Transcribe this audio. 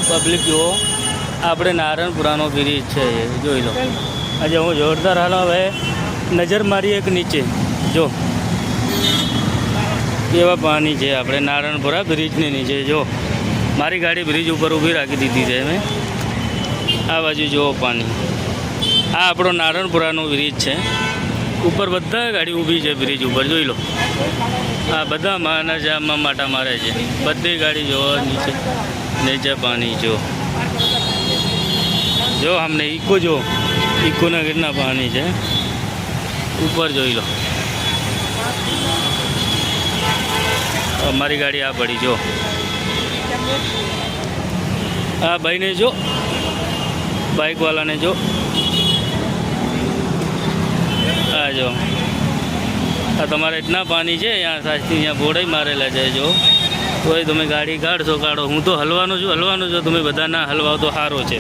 Public જુઓ, આપણે નારણપુરાનો bridge છે એ જોઈ લો. આજે હું જોરદાર હાલ હવે નજર મારી એક નીચે જો કેવા પાણી છે. આપણે નારણપુરા બ્રિજની નીચે જો મારી ગાડી બ્રિજ ઉપર ઊભી રાખી દીધી છે મેં. આ બાજુ જુઓ પાણી. આ આપણો નારણપુરાનો બ્રિજ છે. ઉપર બધા ગાડી ઊભી છે બ્રિજ ઉપર જોઈ લો. આ બધા માના જામમાં માટા મારે છે. બધી ગાડી જોવો નીચે નીચે પાણી જો અમને ઇકો જો ઇકોના કેટલા પાણી છે ઉપર જોઈ લો. અમારી ગાડી આ પડી જો. આ ભાઈને જો બાઇકવાળાને જો આ જો આ તમારે ઇતના પાણી છે અહીંયા સાચી અહીંયા બોર્ડ મારેલા છે જો. તોય તમે ગાડી કાઢશો કાઢો. હું તો હલવાનો છું તમે બધા ના હલવાઓ તો સારો છે.